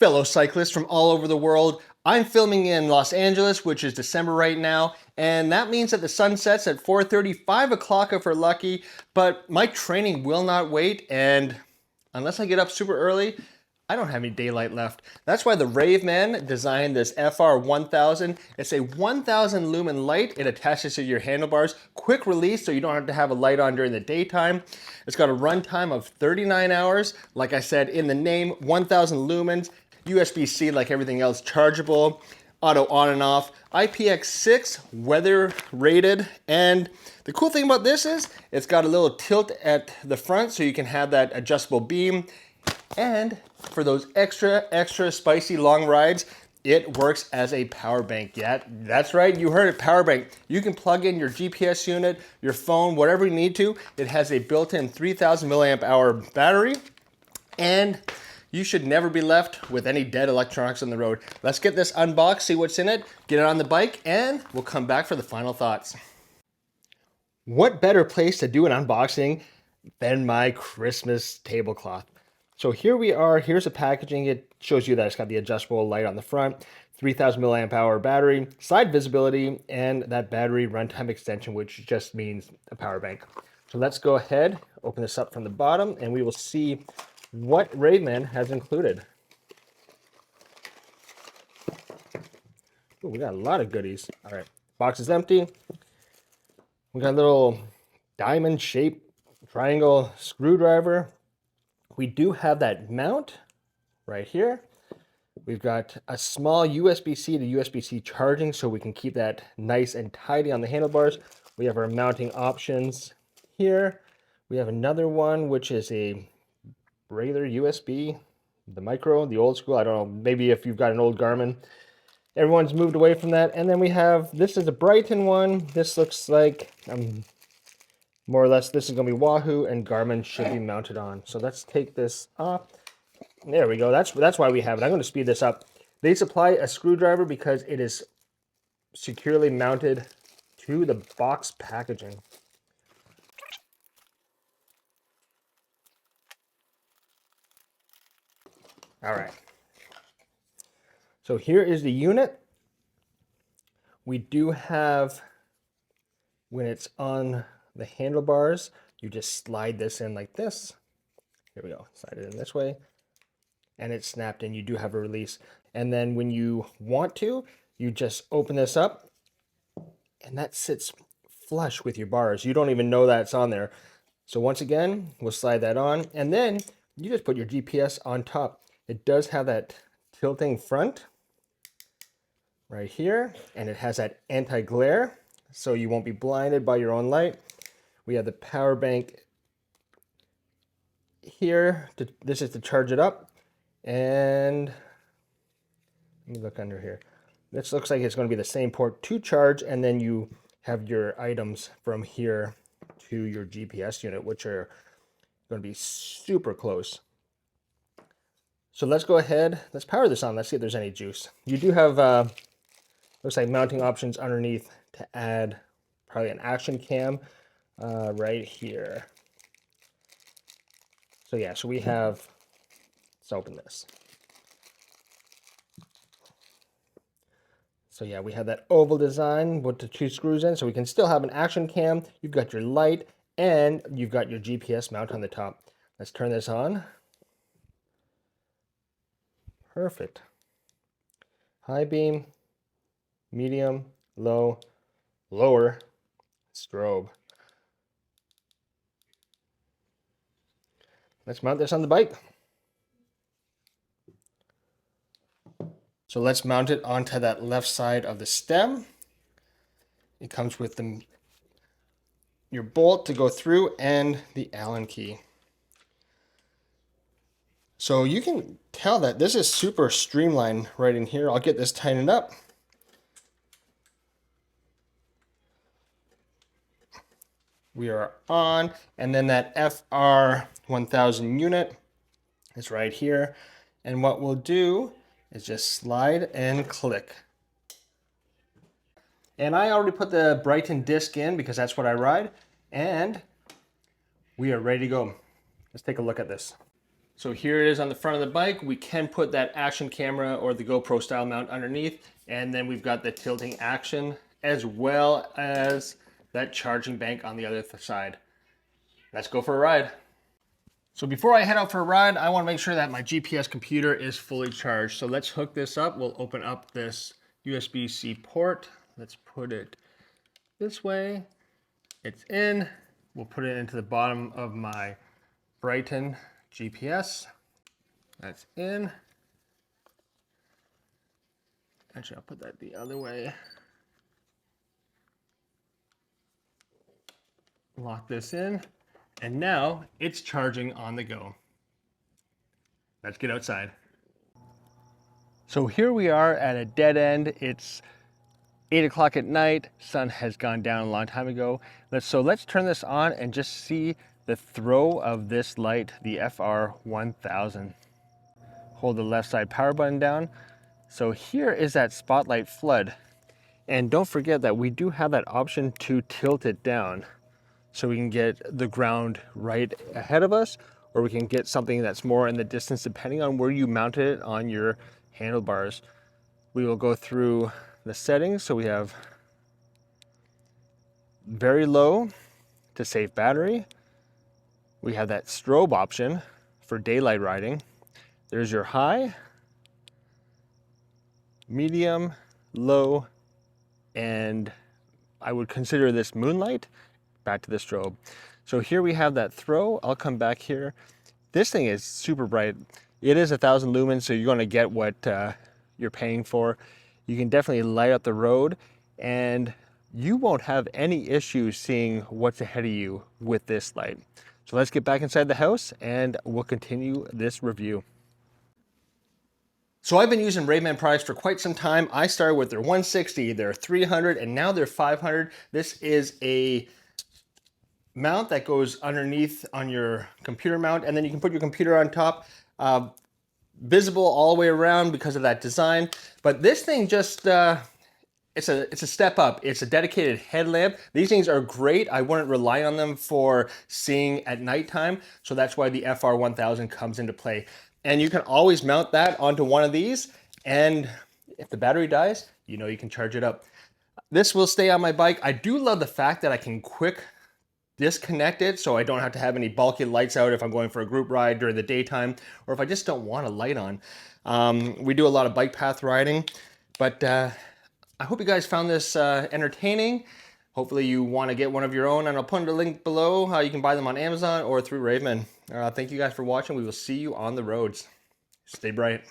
Fellow cyclists from all over the world, I'm filming in Los Angeles, which is December right now, and that means that the sun sets at 4:30, 5 o'clock if we're lucky, but my training will not wait, and unless I get up super early, I don't have any daylight left. That's why the RAVEMEN designed this FR1000. It's a 1000 lumen light. It attaches to your handlebars. Quick release, so you don't have to have a light on during the daytime. It's got a runtime of 39 hours. Like I said in the name, 1000 lumens. USB-C like everything else, chargeable, auto on and off, IPX6 weather rated, and the cool thing about this is it's got a little tilt at the front so you can have that adjustable beam, and for those extra spicy long rides, it works as a power bank. Yeah, that's right, you heard it, power bank. You can plug in your GPS unit, your phone, whatever you need to. It has a built-in 3000 milliamp hour battery, and you should never be left with any dead electronics on the road. Let's get this unboxed, see what's in it, get it on the bike, and we'll come back for the final thoughts. What better place to do an unboxing than my Christmas tablecloth? So here we are, here's the packaging. It shows you that it's got the adjustable light on the front, 3000 milliamp hour battery, side visibility, and that battery runtime extension, which just means a power bank. So let's go ahead, open this up from the bottom, and we will see what RAVEMEN has included. Ooh, we got a lot of goodies. All right, box is empty. We got a little diamond-shaped triangle screwdriver. We do have that mount right here. We've got a small USB-C to USB-C charging so we can keep that nice and tidy on the handlebars. We have our mounting options here. We have another one, which is a regular USB, the micro, the old school. I don't know, maybe if you've got an old Garmin. Everyone's moved away from that. And then we have, this is a Brighton one. This looks like, more or less, this is going to be Wahoo, and Garmin should be mounted on. So let's take this off. There we go. That's why we have it. I'm going to speed this up. They supply a screwdriver because it is securely mounted to the box packaging. All right. So here is the unit. We do have, when it's on the handlebars, you just slide this in like this. Here we go, slide it in this way, and it's snapped in. You do have a release. And then when you want to, you just open this up, and that sits flush with your bars. You don't even know that's on there. So once again, we'll slide that on, and then you just put your GPS on top. It does have that tilting front right here, and it has that anti-glare, so you won't be blinded by your own light. We have the power bank here. This is to charge it up. And let me look under here. This looks like it's going to be the same port to charge, and then you have your items from here to your GPS unit, which are going to be super close. So let's go ahead, let's power this on. Let's see if there's any juice. You do have, looks like mounting options underneath to add probably an action cam right here. So yeah, so we have, let's open this. So yeah, we have that oval design with the two screws in, so we can still have an action cam. You've got your light, and you've got your GPS mount on the top. Let's turn this on. Perfect. High beam, medium, low, lower, strobe. Let's mount this on the bike. So let's mount it onto that left side of the stem. It comes with your bolt to go through and the Allen key. So you can tell that this is super streamlined right in here. I'll get this tightened up. We are on, and then that FR1000 unit is right here. And what we'll do is just slide and click. And I already put the Brighton disc in because that's what I ride, and we are ready to go. Let's take a look at this. So here it is on the front of the bike. We can put that action camera or the GoPro style mount underneath, and then we've got the tilting action as well as that charging bank on the other side. Let's go for a ride. So before I head out for a ride, I want to make sure that my GPS computer is fully charged. So let's hook this up. We'll open up this USB-C port. Let's put it this way. It's in. We'll put it into the bottom of my Brighton GPS. That's in. Actually, I'll put that the other way. Lock this in. And now it's charging on the go. Let's get outside. So here we are at a dead end. It's 8 o'clock at night. Sun has gone down a long time ago. Let's turn this on and just see the throw of this light, the FR1000. Hold the left side power button down. So here is that spotlight flood. And don't forget that we do have that option to tilt it down, so we can get the ground right ahead of us, or we can get something that's more in the distance depending on where you mounted it on your handlebars. We will go through the settings. So we have very low to save battery. We have that strobe option for daylight riding. There's your high, medium, low, and I would consider this moonlight. Back to the strobe. So here we have that throw. I'll come back here. This thing is super bright. It is 1,000 lumens, so you're going to get what you're paying for. You can definitely light up the road, and you won't have any issues seeing what's ahead of you with this light. So let's get back inside the house and we'll continue this review. So I've been using RAVEMEN products for quite some time. I started with their 160, their 300, and now their 500. This is a mount that goes underneath on your computer mount, and then you can put your computer on top, visible all the way around because of that design. But this thing just it's a step up. It's a dedicated headlamp. These things are great. I wouldn't rely on them for seeing at nighttime, so that's why the FR1000 comes into play. And you can always mount that onto one of these, and if the battery dies, you know you can charge it up. This will stay on my bike. I do love the fact that I can quick disconnect it, so I don't have to have any bulky lights out if I'm going for a group ride during the daytime, or if I just don't want a light on. We do a lot of bike path riding, but I hope you guys found this entertaining. Hopefully you want to get one of your own, and I'll put a link below how you can buy them on Amazon or through RAVEMEN. Thank you guys for watching. We will see you on the roads. Stay bright.